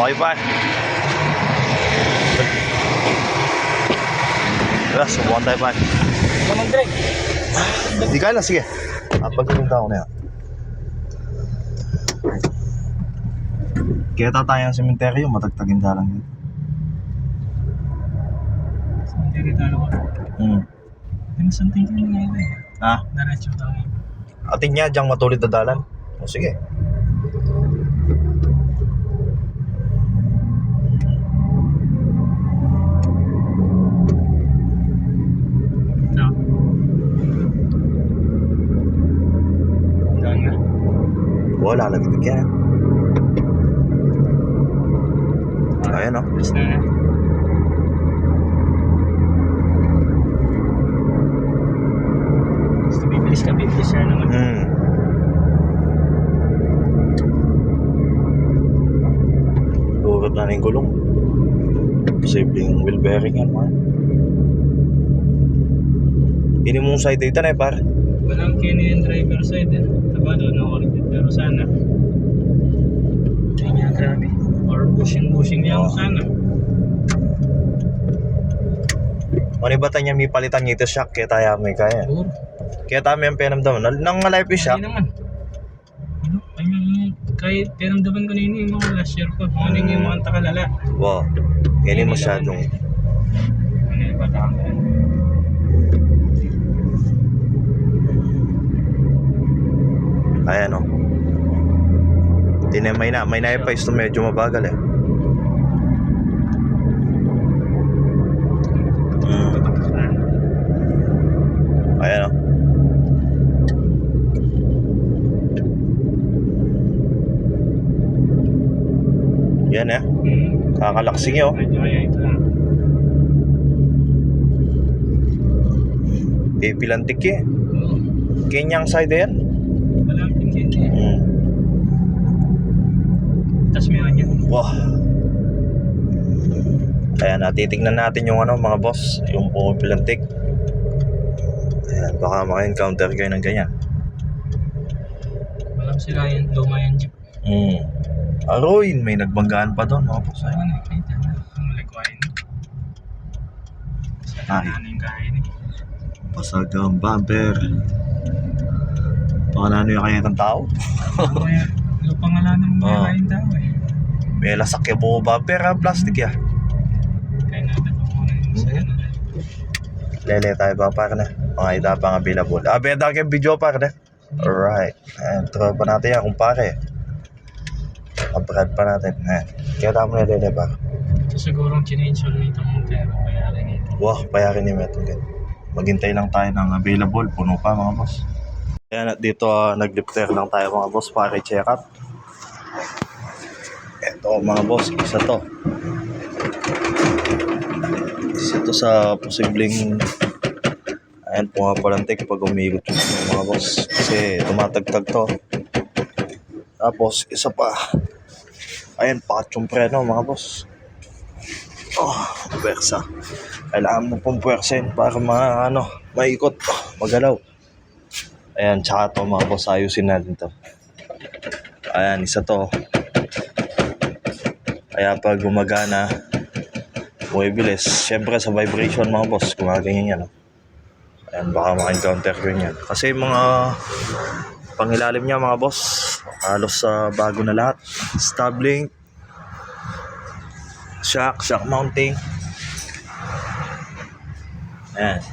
Okay pa. Subukan tayo pa. Mag-drive. Hindi ka na, sige. Pagkakunta ako na yan. Kita tayo ng sementeryo, matagtagin lang dito. Sementeryo tayo ako. Pinasantin ko yung ngayon eh. Ha? Diretso tayo. Atin niya, diyang matulid na dalan. O sige. Wala, lagibig yan. Ayan o. Yes na. Gusto bibilis ka, bibilis siya naman. Durot na yung gulong. Posibleng wheel bearing yan, man. Ini mong side dito na eh, par. Walang kini yung driver side eh. Taba doon ako rin. Pero sana. Hindi niya grabe. Or bushing niya ako sana. Manibatan niya may palitan niya ito shock. Kaya tayo may kaya. Sure. Kaya tayo may penamdaman. Nang life is shock. Hindi naman. Ano? Kahit tinamdaman ko na yun yung mga last year ko. Ano yung mga takalala. Wow. Yan yung masyadong. Ano yung batang ko. Ayan o. May na-ipa ito medyo mabagal eh. Ayan o. Yan eh. Kakalaksing yun. Kaya ito lang. Pilantik eh. Kenyang side yan. Walang pinggan eh. Tapos may kanya. Wow. Kaya natitignan natin yung mga boss, yung pumipilantik. Ayan, baka maka-encounter kayo ng ganyan. Walang sila yan, luma yan jeep. Aroy, may nagbanggaan pa doon mga boss. Ano na, kahit yan na. Ang lagwain. Sa na yung kain eh. Pasag ang bumper. Baka na yung kanya itong tao. Lupangalanan mo yung kain tao eh. May lasakya po bumper ha, plastic ya. Kaya natin pa muna yung sa ano. Lele tayo ba para na? Mga idapang available. Beda kayo video para na. Alright. Ayan, tropa natin yan kumpare. Kabrad pa natin. Ayan. Kaya tamo na lele ba? Ito sigurong chinensol nito mong pero payarin nito. Wow, payarin ni Metong gan. Maghintay lang tayo ng available. Puno pa mga boss. Ayan, at dito nag-lifter lang tayo mga boss para i-check up. Ito mga boss, isa to. Isa to sa posibleng ayan, pumapalantik pag umigot yung mga boss. Kasi tumatagtag to. Tapos, isa pa. Ayan, pakat yung preno mga boss. Pwersa. Kailangan mo pong pwersin para maikot, magalaw. Ayan, tsaka to mga boss, ayusin natin to. Ayan, isa to. Kaya pag gumagana, bumibilis. Siyempre sa vibration mga boss, gumaganyan yan. Ayan, baka maka-encounter ko yan. Kasi mga pangilalim niya mga boss, halos bago na lahat. Stabling, shock mounting. Ayan.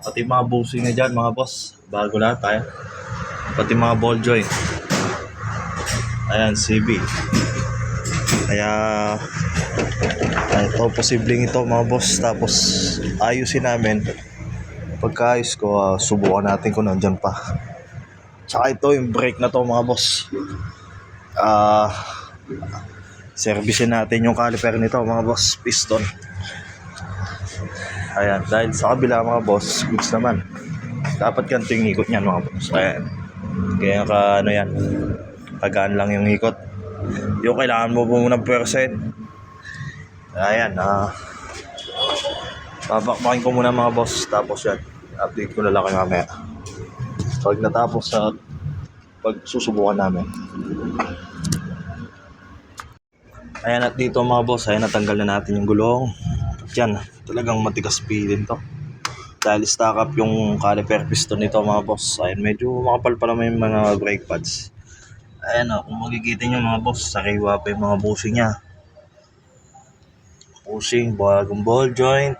Pati mga bushing na dyan mga boss, bago lahat tayo. Pati mga ball joint. Ayan, CB. Kaya ito, posibleng ito mga boss. Tapos ayusin namin. Pagkaayos ko, subukan natin kung nandyan pa. Tsaka ito, yung brake na to mga boss. Servicein natin yung caliper nito mga boss. Piston. Ayan, dahil sa kabila mga boss, goods naman. Dapat ganito yung ikot niyan mga boss. Ayan. Kaya yan. Pagaan lang yung ikot. Yung kailangan mo po ng percent. Ayan, babakbakin ko muna mga boss. Tapos yan, update ko na lang kayo mamaya. Pag natapos sa pagsusubukan namin. Ayan, at dito mga boss, ayan, natanggal na natin yung gulong. Yan, talagang matigas pilin to. Dahil stack up yung caliper piston nito mga boss. Ayan, medyo makapal pa naman yung mga brake pads. Ayan o, kung makikita nyo mga boss, sariwa pa yung mga bushing nya. Bushing, bagong ball joint.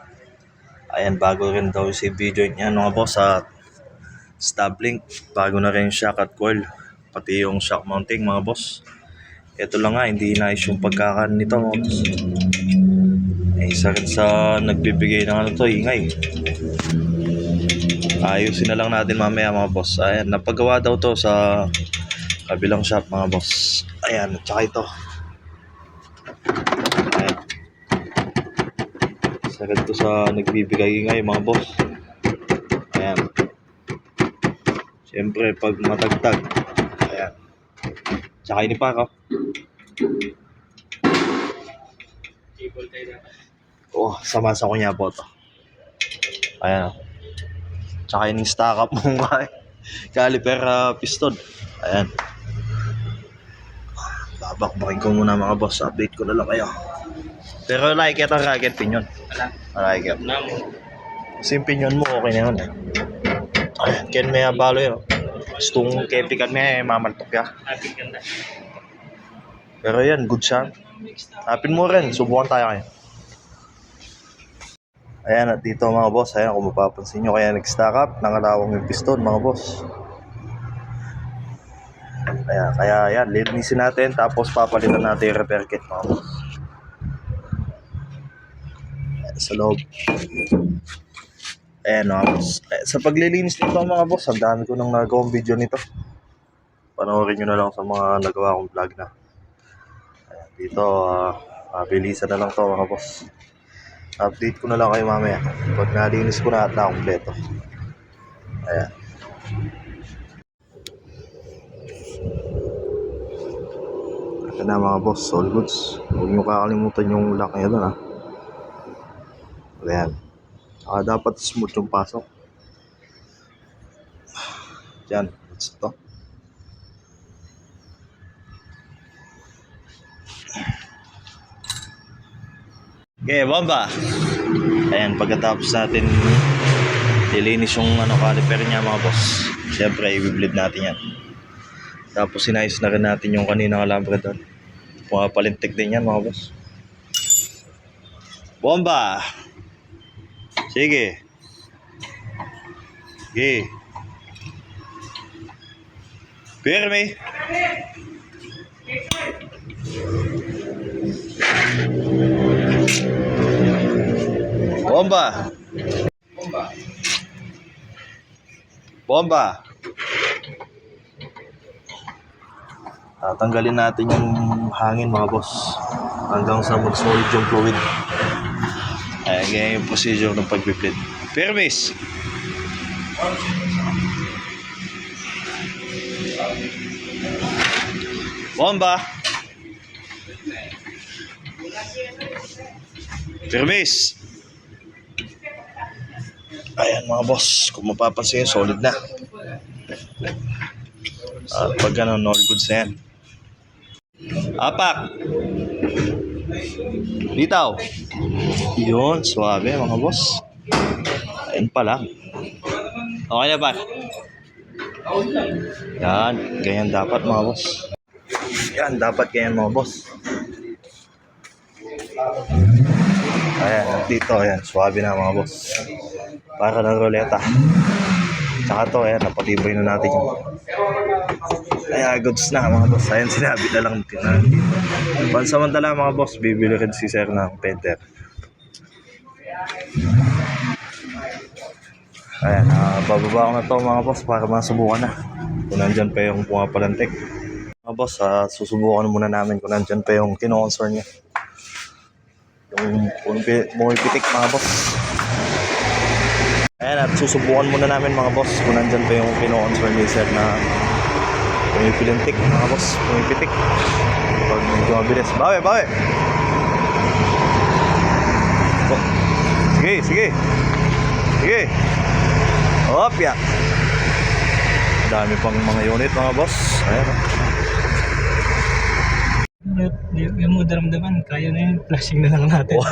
Ayan, bago rin daw yung CV joint nya mga boss. At stub link, bago na rin yung shock at coil. Pati yung shock mounting mga boss. Ito lang nga, hindi nice yung pagkakan nito mga boss. Isa rin sa nagbibigay ng ano to, ingay. Ayusin na lang natin mamaya mga boss. Ayan, napagawa daw to sa kabilang shop mga boss. Ayan, at saka ito. Ayan. Isa rin to sa nagbibigay ingay mga boss. Ayan. Siyempre pag matagtag. Ayan. Tsaka ini pa ako. Cable tayo dapat. Oh, samasa ko niya po to. Ayan. Tsaka yung stack up mong caliper piston. Ayan. Babakbakin ko muna mga boss. Update ko na lang kayo. Pero like it ang racket pinion. Like it. Kasi yung pinion mo okay na yun eh. Ayan. Ken may abalo yun. Gustong kepikan may mamaltok ya. Ating ganda. Pero yan, good siya. Hapin mo rin. Subukan tayo kayo. Ayan, at dito mga boss, ayan, kung mapapansin nyo, kaya nag-stack up, nangalawang yung piston mga boss. Ayan, kaya yan, linisin natin, tapos papalitan natin yung repair kit mga boss. Ayan, sa loob. Ayan mga boss. Ayan, sa paglilinis nito mga boss, ang dami ko nang nagawang video nito. Panoorin nyo na lang sa mga nagawa kong vlog na. Ayan, dito, mabilisan na lang to mga boss. Update ko na lang kayo mamaya pag nalinis ko na at nakumpleto. Ayan. Ito na mga boss, all goods. Huwag nyo kakalimutan yung lock nyo doon ha. Ayan. Dapat smooth yung pasok. Diyan, that's ito. Okay, bomba. Ayan, pagkatapos natin nilinis yung caliper niya mga boss. Siyempre, i-bleed natin yan. Tapos sinayos na rin natin yung kaninang alambre doon. Pumapalintik din yan mga boss. Bomba! Sige. Sige. Pirmi. Bomba. Bomba. Bomba. Tatanggalin natin yung hangin mga boss hanggang sa mag-solid yung fluid. Ayan, ganyan yung procedure ng pag-bleed. Permis. Bomba. Permis. Ayan mga boss, kung mapapansin, solid na. At pag ganun, all goods na yan. Apak. Litaw. Yun, suwabe mga boss. Ayun pa lang. Okay na ba? Yan, ganyan dapat mga boss. Yan, dapat ganyan mga boss. Ayan, dito, ayan, suwabe na mga boss. Para ng ruleta. Tsaka to, ayan, napatibay na natin yung kaya goods na mga boss. Ayan, sinabi na lang natin. Pansamantala mga boss, bibili rin si sir ng painter. Ayan, bababa ko na to mga boss para masubukan na kung nandyan pa yung pumapalantik. Mga boss, susubukan muna namin kung nandyan pa yung kino-concern niya. Yung pumipitik mga boss. Ayan, at susubukan muna namin mga boss kung nandyan pa yung kino-concern ni sir na pumipilintik mga boss, pumipitik. Pag medyo mabilis. Bawi, bawi! Oh. Sige, sige! Sige! Hop, ya! Dami pang mga unit mga boss. Ayan. Yung mo daramdaman, kaya na yun. Flashing na lang natin. Oh.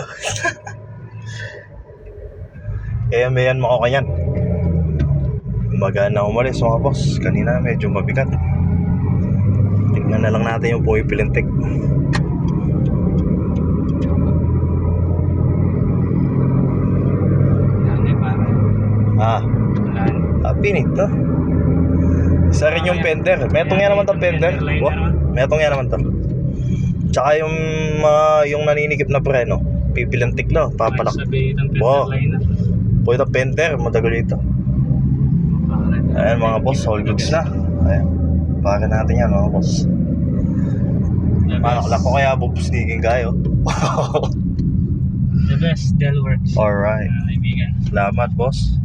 Kaya may yan mga kanyan. Magana umalis mga boss. Kanina medyo mabigat. Tingnan na lang natin yung Poy Pilintik. Ano para? Wala. Pinit to. Isa rin yung fender. Metong yan naman to fender. Metong yan naman to. Tsaka yung yung naninikip na preno. Pipilintik lang. Papalak. Sabi itong Wow. liner. Poy na fender. Madagal ito. Ayan mga boss. All goods na. Ayan. Para natin yan mga boss. Malakla ko kaya bubustigin kayo. The best, Del Works. Alright. Kaibigan. Salamat boss.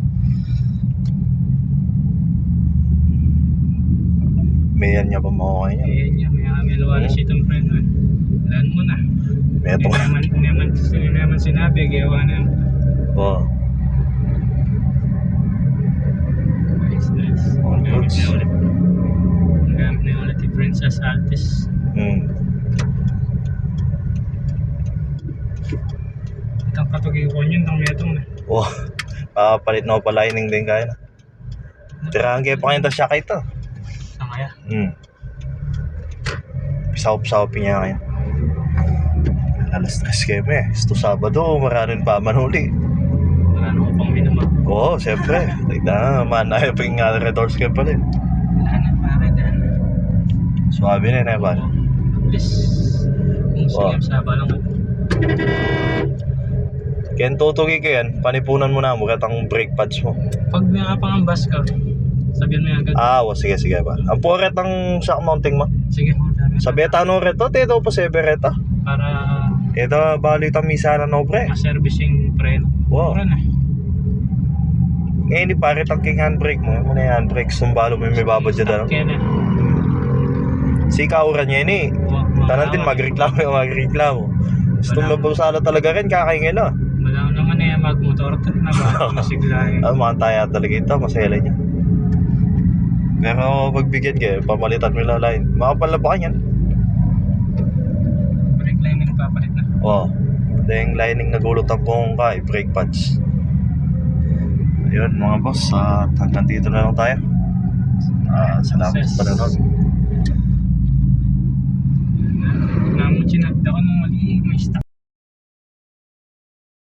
May yan niya pa makuha niya. Ayan niya, may luwala siya itong friend mo. Alaan mo na. Meto. Hindi naman sinabi, gawa na. Oh. Nice. All goods. Ang gamit na ulit yung Princess Altis. Itang katugikon yun, itang metong na. Oh. Palit na pa lining din kaya na. Tirahan kayo pa kayo siya kayo ito. Saan kaya? Pisawp-sawpin niya kayo. Alas 3 kayo eh. Ito Sabado, maraming pa manuli. Wala na akong pang minamag. Oo, siyempre. Manay pa yung redors kayo pala. Wala na, pare dyan. Suwabe na yun eh, pare. Please. Kung sige, saba lang ako. Kaya tutugi ka yan, panipunan mo na mo katang brake pads mo. Pag nakapangambas ka, sabihan mo yan agad. Sige ba. Ang poret ng shock mounting mo. Sige, Sa beta no reto, teto po sa bereta. para Ito bali misa na no pre. ma-servicing preno. Wow. Mura na. Ngayon di pare tangking handbrake mo. Ano na yan, handbrake sumbalo mo may babadya na. Kaya na. Si kauran niya yun eh. Tanan din magreklamo. Gusto mabusala talaga rin, kakaingin na. Wala naman na yan mag-motor trip na ba? Masigla yun. Mga taya talaga ito, masaya niya. Pero pagbigyan kayo, pamalitan mo yung line. Makapalabakan yan. Brake lining papalit na. Yung lining na gulot ang pong kay brake pads. Ayun mga boss, hanggang dito na lang tayo. Salamat sa panonood. Namun chinagda ko na